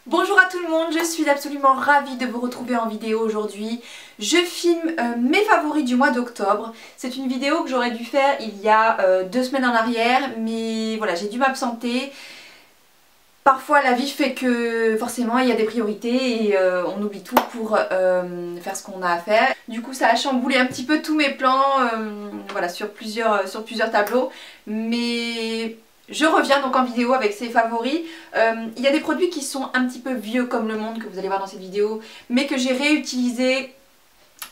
Bonjour à tout le monde, je suis absolument ravie de vous retrouver en vidéo aujourd'hui. Je filme mes favoris du mois d'octobre. C'est une vidéo que j'aurais dû faire il y a 2 semaines en arrière, mais voilà, j'ai dû m'absenter. Parfois la vie fait que forcément il y a des priorités et on oublie tout pour faire ce qu'on a à faire. Du coup ça a chamboulé un petit peu tous mes plans voilà, sur plusieurs tableaux. Mais je reviens donc en vidéo avec ces favoris. Il y a des produits qui sont un petit peu vieux comme le monde que vous allez voir dans cette vidéo, mais que j'ai réutilisés.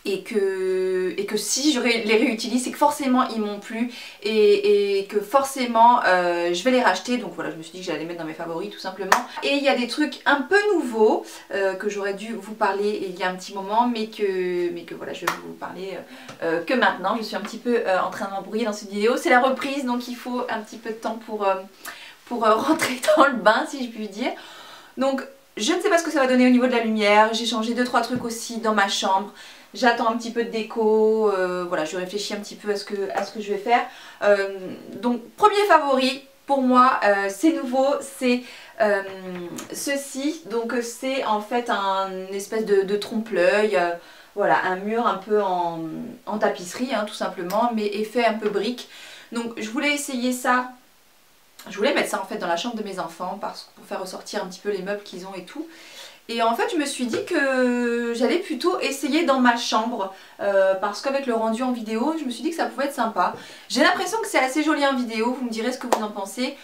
Et que si je les réutilise, c'est que forcément ils m'ont plu et que forcément je vais les racheter. Donc voilà, je me suis dit que j'allais les mettre dans mes favoris tout simplement. Et il y a des trucs un peu nouveaux que j'aurais dû vous parler il y a un petit moment, mais que voilà, je vais vous parler que maintenant. Je suis un petit peu en train de m'embrouiller dans cette vidéo. C'est la reprise, donc il faut un petit peu de temps pour rentrer dans le bain, si je puis dire. Donc je ne sais pas ce que ça va donner au niveau de la lumière. J'ai changé 2-3 trucs aussi dans ma chambre. J'attends un petit peu de déco, voilà, je réfléchis un petit peu à ce que je vais faire. Donc premier favori pour moi, c'est nouveau, c'est ceci. Donc c'est en fait une espèce de trompe-l'œil, voilà, un mur un peu en tapisserie hein, tout simplement, mais effet un peu brique. Donc je voulais essayer ça. Je voulais mettre ça en fait dans la chambre de mes enfants pour faire ressortir un petit peu les meubles qu'ils ont et tout. Et en fait je me suis dit que j'allais plutôt essayer dans ma chambre parce qu'avec le rendu en vidéo je me suis dit que ça pouvait être sympa. J'ai l'impression que c'est assez joli en vidéo, vous me direz ce que vous en pensez.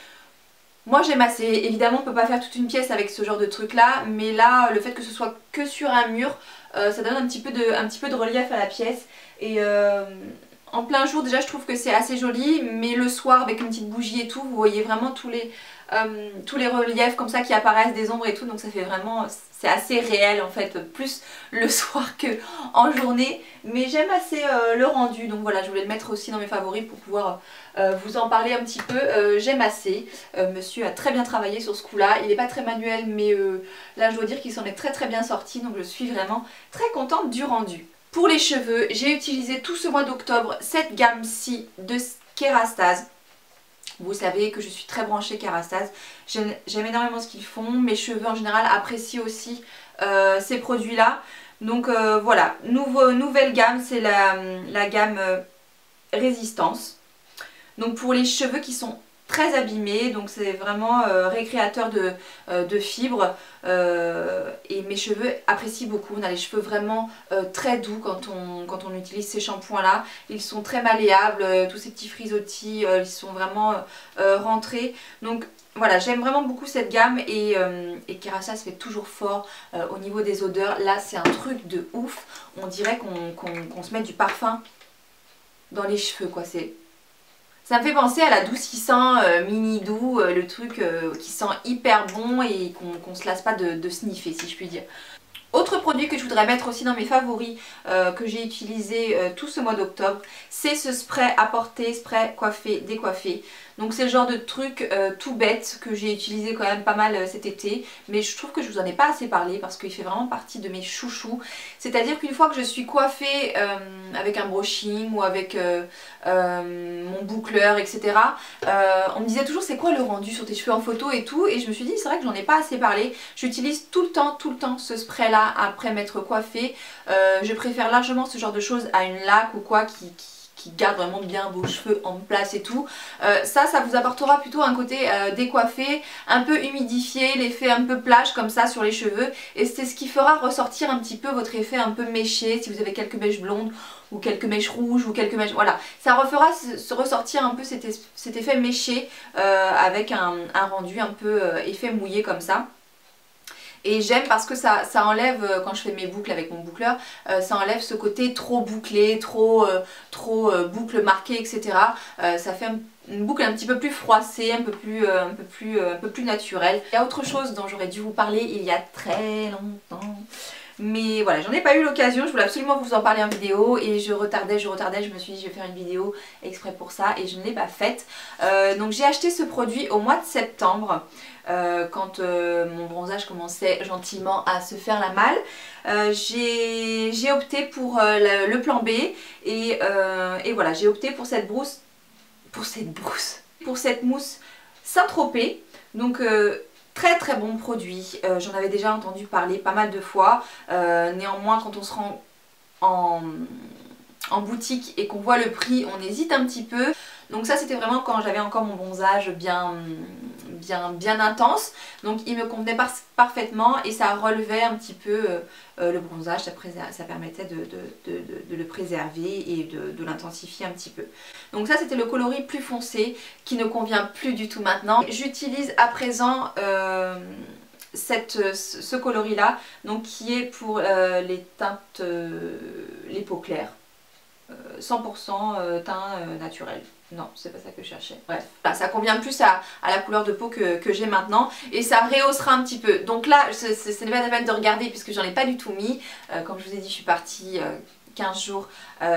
Moi j'aime assez, évidemment on peut pas faire toute une pièce avec ce genre de truc là, mais là le fait que ce soit que sur un mur, ça donne un petit peu de relief à la pièce. Et en plein jour déjà je trouve que c'est assez joli, mais le soir avec une petite bougie et tout, vous voyez vraiment tous les reliefs comme ça qui apparaissent, des ombres et tout, donc ça fait vraiment, c'est assez réel en fait, plus le soir que en journée, mais j'aime assez le rendu, donc voilà, je voulais le mettre aussi dans mes favoris pour pouvoir vous en parler un petit peu. J'aime assez, monsieur a très bien travaillé sur ce coup là, il n'est pas très manuel, mais là je dois dire qu'il s'en est très bien sorti, donc je suis vraiment très contente du rendu. Pour les cheveux, j'ai utilisé tout ce mois d'octobre cette gamme-ci de Kerastase. Vous savez que je suis très branchée Kerastase, j'aime énormément ce qu'ils font, mes cheveux en général apprécient aussi ces produits là. Donc voilà, nouvelle gamme, c'est la gamme Résistance. Donc pour les cheveux qui sont très abîmés, donc c'est vraiment récréateur de fibres et mes cheveux apprécient beaucoup. On a les cheveux vraiment très doux quand on utilise ces shampoings là, ils sont très malléables, tous ces petits frisottis ils sont vraiment rentrés, donc voilà, j'aime vraiment beaucoup cette gamme et Kerastase fait toujours fort au niveau des odeurs. Là c'est un truc de ouf, on dirait qu'on se met du parfum dans les cheveux quoi, ça me fait penser à l'adoucissant mini doux, le truc qui sent hyper bon et qu'on se lasse pas de sniffer si je puis dire. Autre produit que je voudrais mettre aussi dans mes favoris que j'ai utilisé tout ce mois d'octobre, c'est ce spray à porter, spray coiffé, décoiffé. Donc c'est le genre de truc tout bête que j'ai utilisé quand même pas mal cet été, mais je trouve que je vous en ai pas assez parlé parce qu'il fait vraiment partie de mes chouchous. C'est-à-dire qu'une fois que je suis coiffée avec un brushing ou avec mon boucleur, etc. On me disait toujours c'est quoi le rendu sur tes cheveux en photo et tout, et je me suis dit c'est vrai que j'en ai pas assez parlé. J'utilise tout le temps ce spray là après m'être coiffée. Je préfère largement ce genre de choses à une laque ou quoi qui garde vraiment bien vos cheveux en place et tout. Ça vous apportera plutôt un côté décoiffé, un peu humidifié, l'effet un peu plage comme ça sur les cheveux, et c'est ce qui fera ressortir un petit peu votre effet un peu méché si vous avez quelques mèches blondes ou quelques mèches rouges ou quelques mèches, voilà, ça refera ressortir un peu cet effet méché avec un rendu un peu effet mouillé comme ça. Et j'aime parce que ça enlève, quand je fais mes boucles avec mon boucleur, ça enlève ce côté trop bouclé, trop boucle marquée, etc. Ça fait une boucle un petit peu plus froissée, un peu plus naturelle. Il y a autre chose dont j'aurais dû vous parler il y a très longtemps. Mais voilà, j'en ai pas eu l'occasion, je voulais absolument vous en parler en vidéo et je retardais, je me suis dit je vais faire une vidéo exprès pour ça et je ne l'ai pas faite. Donc j'ai acheté ce produit au mois de septembre, quand mon bronzage commençait gentiment à se faire la malle. J'ai opté pour le plan B et voilà, j'ai opté pour cette mousse Saint-Tropez. Donc Très très bon produit, j'en avais déjà entendu parler pas mal de fois, néanmoins quand on se rend en boutique et qu'on voit le prix, on hésite un petit peu. Donc ça c'était vraiment quand j'avais encore mon bronzage bien intense, donc il me convenait parfaitement et ça relevait un petit peu le bronzage, ça permettait de le préserver et de l'intensifier un petit peu. Donc ça c'était le coloris plus foncé qui ne convient plus du tout maintenant. J'utilise à présent ce coloris là, donc qui est pour les teintes, les peaux claires. 100% teint naturel. Non, c'est pas ça que je cherchais. Bref, voilà, ça convient plus à la couleur de peau que j'ai maintenant et ça rehaussera un petit peu. Donc là, ce n'est pas la peine de regarder puisque j'en ai pas du tout mis. Comme je vous ai dit, je suis partie 15 jours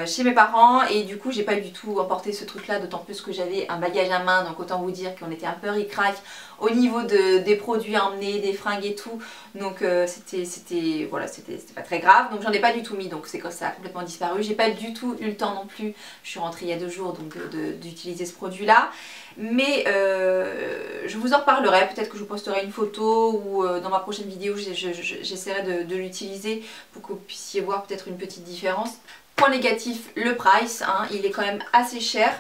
chez mes parents et du coup j'ai pas du tout emporté ce truc là, d'autant plus que j'avais un bagage à main, donc autant vous dire qu'on était un peu ric-rac au niveau des produits à emmener, des fringues et tout, donc c'était pas très grave, donc j'en ai pas du tout mis, donc c'est quand ça a complètement disparu. J'ai pas du tout eu le temps non plus, je suis rentrée il y a 2 jours donc d'utiliser ce produit là, mais je vous en reparlerai, peut-être que je vous posterai une photo ou dans ma prochaine vidéo j'essaierai de l'utiliser pour que vous puissiez voir peut-être une petite différence. Point négatif, le price, hein, il est quand même assez cher.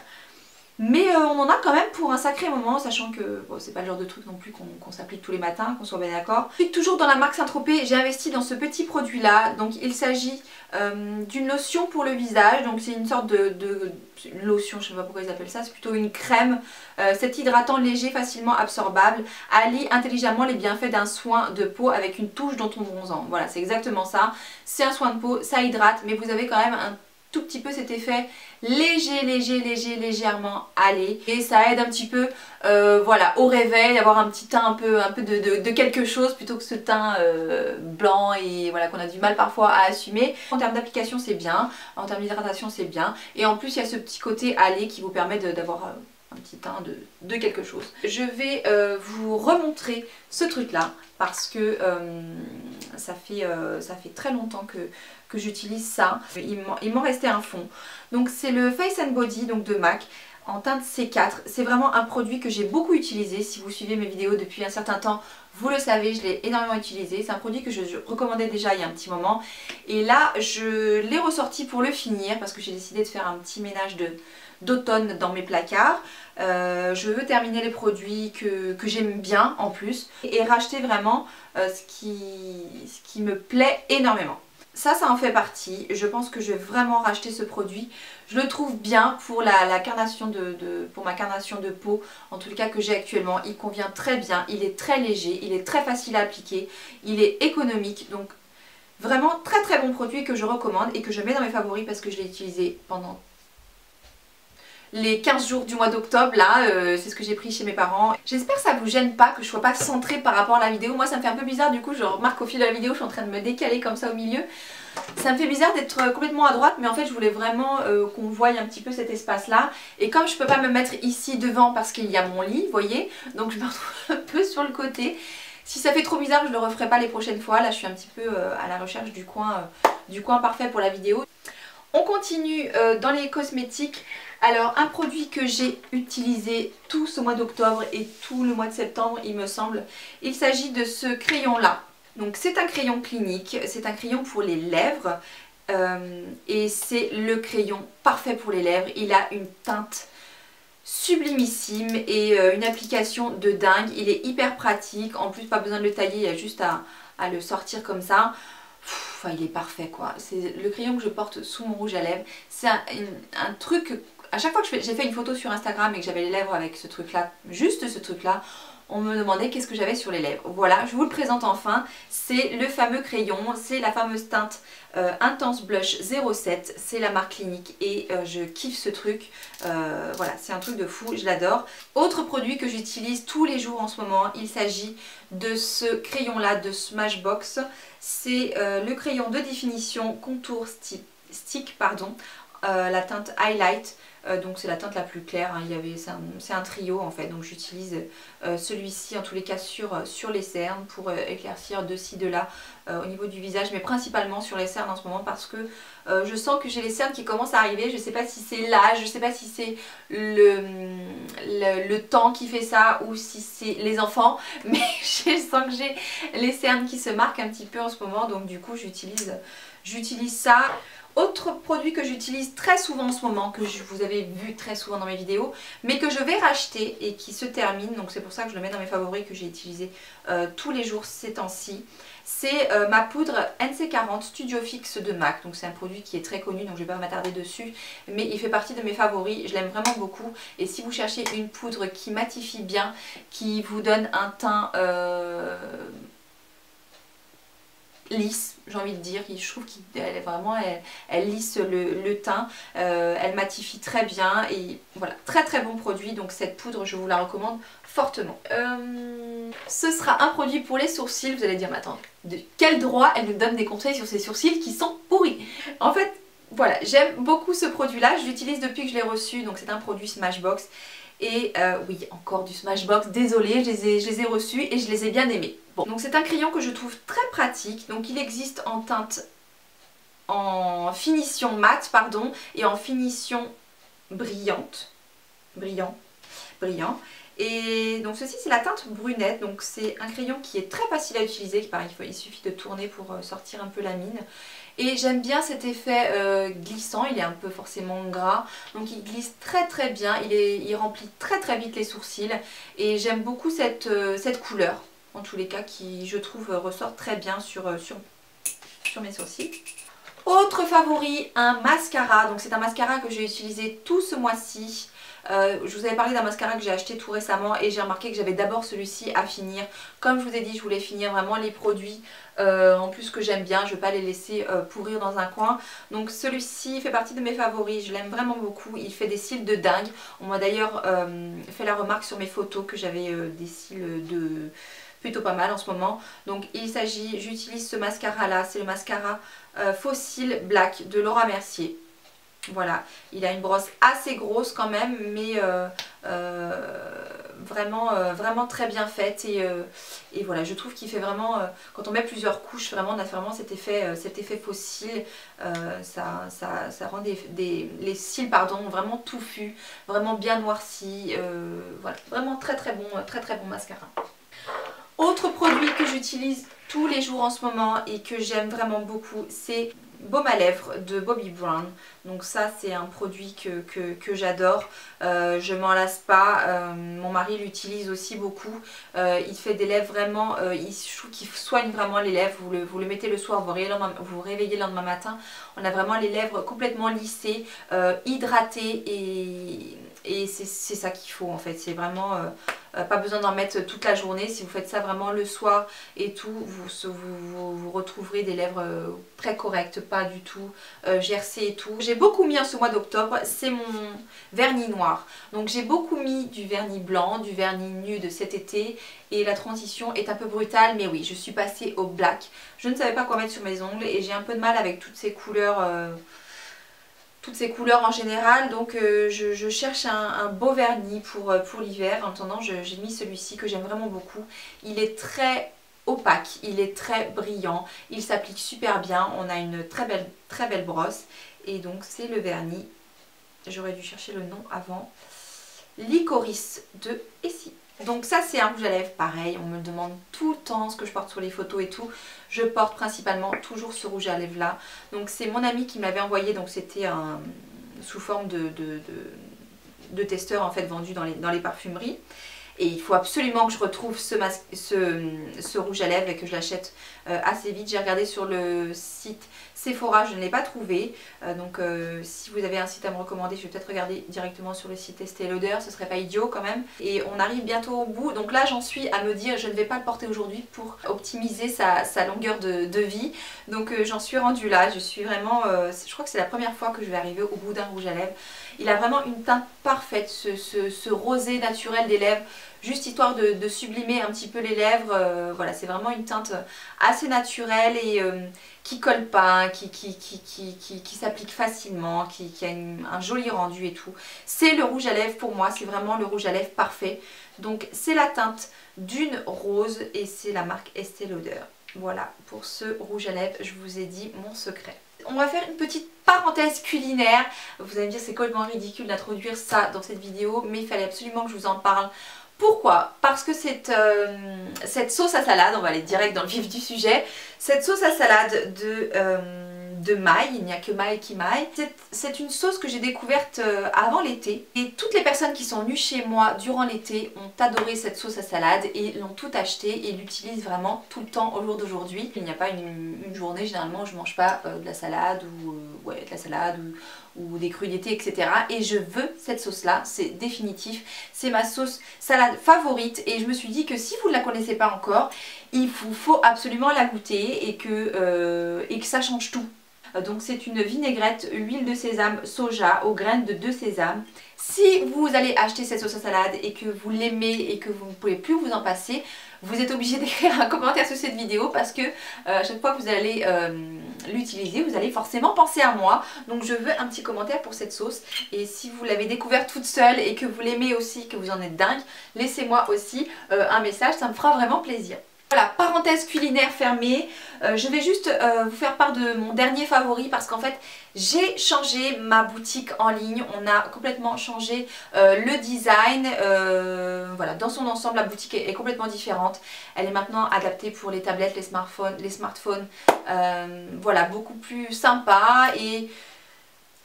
Mais on en a quand même pour un sacré moment, sachant que bon, c'est pas le genre de truc non plus qu'on s'applique tous les matins, qu'on soit bien d'accord. Toujours dans la marque Saint-Tropez, j'ai investi dans ce petit produit là. Donc il s'agit d'une lotion pour le visage. Donc c'est une sorte de une lotion, je sais pas pourquoi ils appellent ça, c'est plutôt une crème. C'est hydratant, léger, facilement absorbable. Allie intelligemment les bienfaits d'un soin de peau avec une touche dans ton bronzant. Voilà, c'est exactement ça. C'est un soin de peau, ça hydrate, mais vous avez quand même un tout petit peu cet effet légèrement allé et ça aide un petit peu voilà, au réveil, d'avoir un petit teint un peu de quelque chose plutôt que ce teint blanc et voilà qu'on a du mal parfois à assumer. En termes d'application c'est bien, en termes d'hydratation c'est bien et en plus il y a ce petit côté allé qui vous permet d'avoir un petit teint de quelque chose. Je vais vous remontrer ce truc là parce que ça fait très longtemps que j'utilise ça. Il m'en restait un fond. Donc c'est le Face & Body donc de MAC en teinte C4. C'est vraiment un produit que j'ai beaucoup utilisé. Si vous suivez mes vidéos depuis un certain temps, vous le savez, je l'ai énormément utilisé. C'est un produit que je recommandais déjà il y a un petit moment. Et là, je l'ai ressorti pour le finir parce que j'ai décidé de faire un petit ménage d'automne dans mes placards. Je veux terminer les produits que j'aime bien en plus et racheter vraiment ce qui me plaît énormément. Ça en fait partie. Je pense que je vais vraiment racheter ce produit. Je le trouve bien pour pour ma carnation de peau, en tout cas que j'ai actuellement. Il convient très bien, il est très léger, il est très facile à appliquer, il est économique. Donc vraiment très bon produit que je recommande et que je mets dans mes favoris parce que je l'ai utilisé pendant les 15 jours du mois d'octobre là, c'est ce que j'ai pris chez mes parents. J'espère que ça vous gêne pas, que je sois pas centrée par rapport à la vidéo. Moi ça me fait un peu bizarre, du coup je remarque au fil de la vidéo je suis en train de me décaler comme ça au milieu. Ça me fait bizarre d'être complètement à droite, mais en fait je voulais vraiment qu'on voie un petit peu cet espace là. Et comme je peux pas me mettre ici devant parce qu'il y a mon lit, vous voyez, donc je me retrouve un peu sur le côté. Si ça fait trop bizarre, je le referai pas les prochaines fois. Là je suis un petit peu à la recherche du coin parfait pour la vidéo. On continue dans les cosmétiques. Alors un produit que j'ai utilisé tout ce mois d'octobre et tout le mois de septembre il me semble, il s'agit de ce crayon là. Donc c'est un crayon clinique, c'est un crayon pour les lèvres et c'est le crayon parfait pour les lèvres. Il a une teinte sublimissime et une application de dingue. Il est hyper pratique, en plus pas besoin de le tailler, il y a juste à le sortir comme ça. Enfin, il est parfait quoi. C'est le crayon que je porte sous mon rouge à lèvres. C'est un truc, à chaque fois que j'ai fait une photo sur Instagram et que j'avais les lèvres avec ce truc là, juste ce truc là, on me demandait qu'est-ce que j'avais sur les lèvres. Voilà, je vous le présente enfin. C'est le fameux crayon, c'est la fameuse teinte Intense Blush 07. C'est la marque Clinique et je kiffe ce truc. Voilà, c'est un truc de fou, je l'adore. Autre produit que j'utilise tous les jours en ce moment, il s'agit de ce crayon là de Smashbox. C'est le crayon de définition Contour Stick, pardon, la teinte Highlight. Donc c'est la teinte la plus claire, hein. C'est un trio en fait, donc j'utilise celui-ci en tous les cas sur les cernes pour éclaircir de ci de là au niveau du visage, mais principalement sur les cernes en ce moment parce que je sens que j'ai les cernes qui commencent à arriver. Je sais pas si c'est l'âge, je sais pas si c'est le temps qui fait ça ou si c'est les enfants, mais je sens que j'ai les cernes qui se marquent un petit peu en ce moment, donc du coup j'utilise ça. Autre produit que j'utilise très souvent en ce moment, que vous avez vu très souvent dans mes vidéos, mais que je vais racheter et qui se termine, donc c'est pour ça que je le mets dans mes favoris, que j'ai utilisé tous les jours ces temps-ci, c'est ma poudre NC40 Studio Fix de MAC. Donc c'est un produit qui est très connu, donc je ne vais pas m'attarder dessus, mais il fait partie de mes favoris, je l'aime vraiment beaucoup. Et si vous cherchez une poudre qui matifie bien, qui vous donne un teint lisse, j'ai envie de dire, je trouve qu'elle est vraiment, elle lisse le teint, elle matifie très bien et voilà, très très bon produit, donc cette poudre je vous la recommande fortement. Ce sera un produit pour les sourcils. Vous allez dire mais attends, de quel droit elle nous donne des conseils sur ses sourcils qui sont pourris? En fait voilà, j'aime beaucoup ce produit là, je l'utilise depuis que je l'ai reçu, donc c'est un produit Smashbox. Et oui, encore du Smashbox, désolée, je les ai reçus et je les ai bien aimés. Bon, donc c'est un crayon que je trouve très pratique. Donc il existe en teinte, en finition mat, pardon, et en finition brillant. Et donc ceci c'est la teinte brunette, donc c'est un crayon qui est très facile à utiliser, pareil, il suffit de tourner pour sortir un peu la mine. Et j'aime bien cet effet glissant, il est un peu forcément gras, donc il glisse très très bien, il remplit très très vite les sourcils. Et j'aime beaucoup cette couleur, en tous les cas, qui je trouve ressort très bien sur mes sourcils. Autre favori, un mascara, donc c'est un mascara que j'ai utilisé tout ce mois-ci. Je vous avais parlé d'un mascara que j'ai acheté tout récemment et j'ai remarqué que j'avais d'abord celui-ci à finir. Comme je vous ai dit, je voulais finir vraiment les produits en plus que j'aime bien, je ne vais pas les laisser pourrir dans un coin. Donc celui-ci fait partie de mes favoris, je l'aime vraiment beaucoup, il fait des cils de dingue. On m'a d'ailleurs fait la remarque sur mes photos que j'avais des cils plutôt pas mal en ce moment. Donc il s'agit, j'utilise ce mascara là, c'est le mascara Faux Cils Black de Laura Mercier. Voilà, il a une brosse assez grosse quand même, mais vraiment très bien faite. Et voilà, je trouve qu'il fait vraiment, quand on met plusieurs couches, vraiment on a vraiment cet effet faux cils. Ça rend les cils vraiment touffus, vraiment bien noircis. Voilà, vraiment très bon mascara. Autre produit que j'utilise tous les jours en ce moment et que j'aime vraiment beaucoup, c'est Baume à lèvres de Bobbi Brown. Donc ça c'est un produit que j'adore, je m'en lasse pas, mon mari l'utilise aussi beaucoup, il fait des lèvres vraiment, je trouve qu'il soigne vraiment les lèvres, vous le mettez le soir, vous vous réveillez le lendemain matin, on a vraiment les lèvres complètement lissées, hydratées et c'est ça qu'il faut en fait, c'est vraiment pas besoin d'en mettre toute la journée. Si vous faites ça vraiment le soir et tout, vous retrouverez des lèvres très correctes, pas du tout gercées et tout. J'ai beaucoup mis en ce mois d'octobre, c'est mon vernis noir. Donc j'ai beaucoup mis du vernis blanc, du vernis nude cet été et la transition est un peu brutale, mais oui, je suis passée au black. Je ne savais pas quoi mettre sur mes ongles et j'ai un peu de mal avec toutes ces couleurs en général, donc je cherche un beau vernis pour l'hiver. En attendant, j'ai mis celui-ci que j'aime vraiment beaucoup. Il est très opaque, il est très brillant, il s'applique super bien, on a une très belle brosse. Et donc c'est le vernis, j'aurais dû chercher le nom avant, Licorice de Essie. Donc ça c'est un rouge à lèvres, pareil, on me demande tout le temps ce que je porte sur les photos et tout. Je porte principalement toujours ce rouge à lèvres là. Donc c'est mon ami qui me l'avait envoyé, donc c'était sous forme de testeur en fait vendu dans les parfumeries. Et il faut absolument que je retrouve ce rouge à lèvres et que je l'achète assez vite. J'ai regardé sur le site Sephora, je ne l'ai pas trouvé. Donc si vous avez un site à me recommander, je vais peut-être regarder directement sur le site, tester l'odeur, ce serait pas idiot quand même. Et on arrive bientôt au bout. Donc là j'en suis à me dire je ne vais pas le porter aujourd'hui pour optimiser sa longueur de vie. Donc j'en suis rendue là, je suis vraiment, je crois que c'est la première fois que je vais arriver au bout d'un rouge à lèvres. Il a vraiment une teinte parfaite, ce rosé naturel des lèvres. juste histoire de sublimer un petit peu les lèvres. Voilà, c'est vraiment une teinte assez naturelle et qui colle pas, qui s'applique facilement, qui a un joli rendu et tout. C'est le rouge à lèvres pour moi, c'est vraiment le rouge à lèvres parfait. Donc c'est la teinte Dune Rose et c'est la marque Estée Lauder. Voilà, pour ce rouge à lèvres, je vous ai dit mon secret. On va faire une petite parenthèse culinaire. Vous allez me dire c'est complètement ridicule d'introduire ça dans cette vidéo, mais il fallait absolument que je vous en parle. Pourquoi? Parce que cette sauce à salade, on va aller direct dans le vif du sujet, cette sauce à salade de maille, il n'y a que maille qui maille. C'est une sauce que j'ai découverte avant l'été et toutes les personnes qui sont venues chez moi durant l'été ont adoré cette sauce à salade et l'ont tout acheté et l'utilisent vraiment tout le temps au jour d'aujourd'hui. Il n'y a pas une journée généralement où je ne mange pas de la salade ou des crudités, etc. Et je veux cette sauce là, c'est définitif, c'est ma sauce salade favorite et je me suis dit que si vous ne la connaissez pas encore, il vous faut absolument la goûter et que ça change tout. Donc c'est une vinaigrette, huile de sésame, soja aux graines de 2 sésames. Si vous allez acheter cette sauce à salade et que vous l'aimez et que vous ne pouvez plus vous en passer, vous êtes obligé d'écrire un commentaire sur cette vidéo parce que à chaque fois que vous allez l'utiliser, vous allez forcément penser à moi. Donc je veux un petit commentaire pour cette sauce. Et si vous l'avez découverte toute seule et que vous l'aimez aussi, que vous en êtes dingue, laissez-moi aussi un message, ça me fera vraiment plaisir. Voilà, parenthèse culinaire fermée, je vais juste vous faire part de mon dernier favori parce qu'en fait j'ai changé ma boutique en ligne, on a complètement changé le design, voilà, dans son ensemble la boutique est complètement différente, elle est maintenant adaptée pour les tablettes, les smartphones, voilà, beaucoup plus sympa et...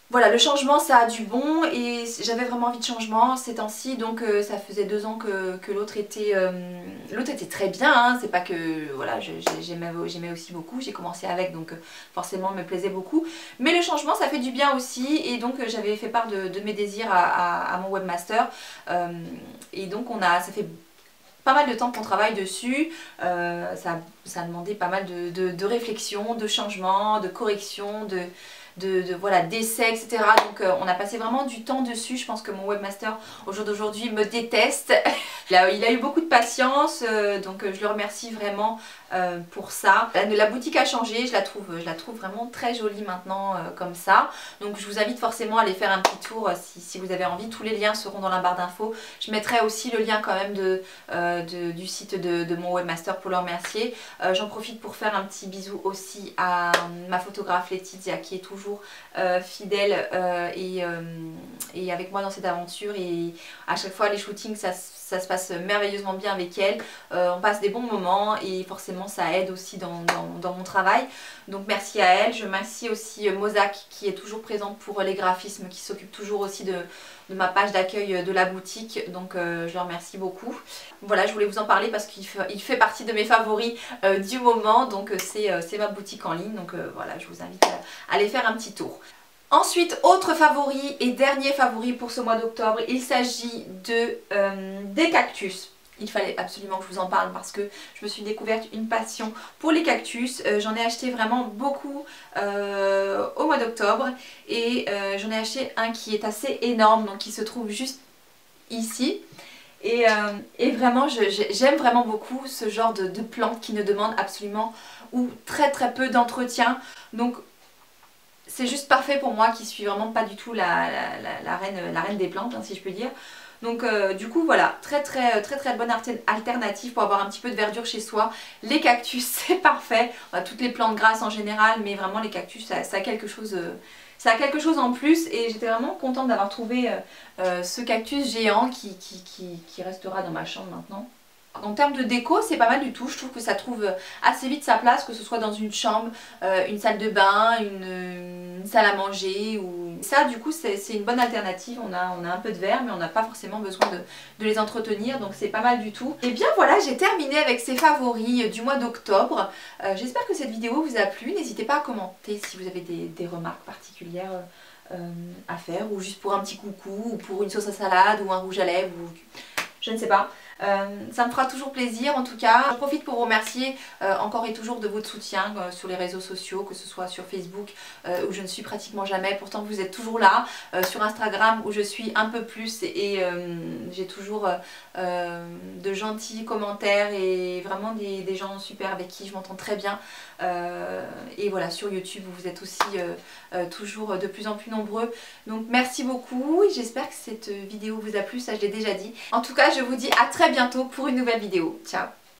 Voilà, le changement ça a du bon et j'avais vraiment envie de changement ces temps-ci, donc ça faisait 2 ans que l'autre était très bien, hein. C'est pas que voilà, j'aimais aussi beaucoup, j'ai commencé avec donc forcément me plaisait beaucoup, mais le changement ça fait du bien aussi et donc j'avais fait part de mes désirs à mon webmaster et donc ça fait pas mal de temps qu'on travaille dessus, ça a demandé pas mal de réflexion, de changement, de correction, voilà, d'essais, etc. Donc on a passé vraiment du temps dessus. Je pense que mon webmaster au jour d'aujourd'hui me déteste. Il a eu beaucoup de patience, donc je le remercie vraiment pour ça. La boutique a changé, je la trouve vraiment très jolie maintenant comme ça. Donc je vous invite forcément à aller faire un petit tour si vous avez envie. Tous les liens seront dans la barre d'infos. Je mettrai aussi le lien quand même du site de mon webmaster pour le remercier. J'en profite pour faire un petit bisou aussi à ma photographe Laetitia qui est toujours fidèle et avec moi dans cette aventure et à chaque fois les shootings ça se passe merveilleusement bien avec elle, on passe des bons moments et forcément ça aide aussi dans mon travail, donc merci à elle. Je remercie aussi Mozac qui est toujours présente pour les graphismes, qui s'occupe toujours aussi de ma page d'accueil de la boutique, donc je le remercie beaucoup. Voilà, je voulais vous en parler parce qu'il fait partie de mes favoris du moment, donc c'est ma boutique en ligne, donc voilà, je vous invite à aller faire un petit tour. Ensuite, autre favori et dernier favori pour ce mois d'octobre, il s'agit des cactus. Il fallait absolument que je vous en parle parce que je me suis découverte une passion pour les cactus. J'en ai acheté vraiment beaucoup au mois d'octobre et j'en ai acheté un qui est assez énorme, donc qui se trouve juste ici. Et vraiment, j'aime vraiment beaucoup ce genre de plantes qui ne demandent absolument ou très peu d'entretien. Donc c'est juste parfait pour moi qui suis vraiment pas du tout la reine des plantes, hein, si je peux dire. Donc du coup voilà, très bonne alternative pour avoir un petit peu de verdure chez soi. Les cactus c'est parfait, enfin, toutes les plantes grasses en général, mais vraiment les cactus ça a quelque chose... ça a quelque chose en plus et j'étais vraiment contente d'avoir trouvé ce cactus géant qui restera dans ma chambre maintenant. En termes de déco, c'est pas mal du tout. Je trouve que ça trouve assez vite sa place, que ce soit dans une chambre, une salle de bain, une salle à manger. Ou... Ça, du coup, c'est une bonne alternative. On a un peu de verre, mais on n'a pas forcément besoin de les entretenir. Donc c'est pas mal du tout. Et bien voilà, j'ai terminé avec ces favoris du mois d'octobre. J'espère que cette vidéo vous a plu. N'hésitez pas à commenter si vous avez des remarques particulières à faire. Ou juste pour un petit coucou, ou pour une sauce à salade, ou un rouge à lèvres, ou... je ne sais pas. Ça me fera toujours plaisir en tout cas. J'en profite pour vous remercier encore et toujours de votre soutien sur les réseaux sociaux, que ce soit sur Facebook où je ne suis pratiquement jamais, pourtant vous êtes toujours là, sur Instagram où je suis un peu plus et j'ai toujours de gentils commentaires et vraiment des gens super avec qui je m'entends très bien. Et voilà, sur YouTube vous êtes aussi toujours de plus en plus nombreux, donc merci beaucoup, j'espère que cette vidéo vous a plu, ça je l'ai déjà dit. En tout cas je vous dis à très bientôt pour une nouvelle vidéo, ciao.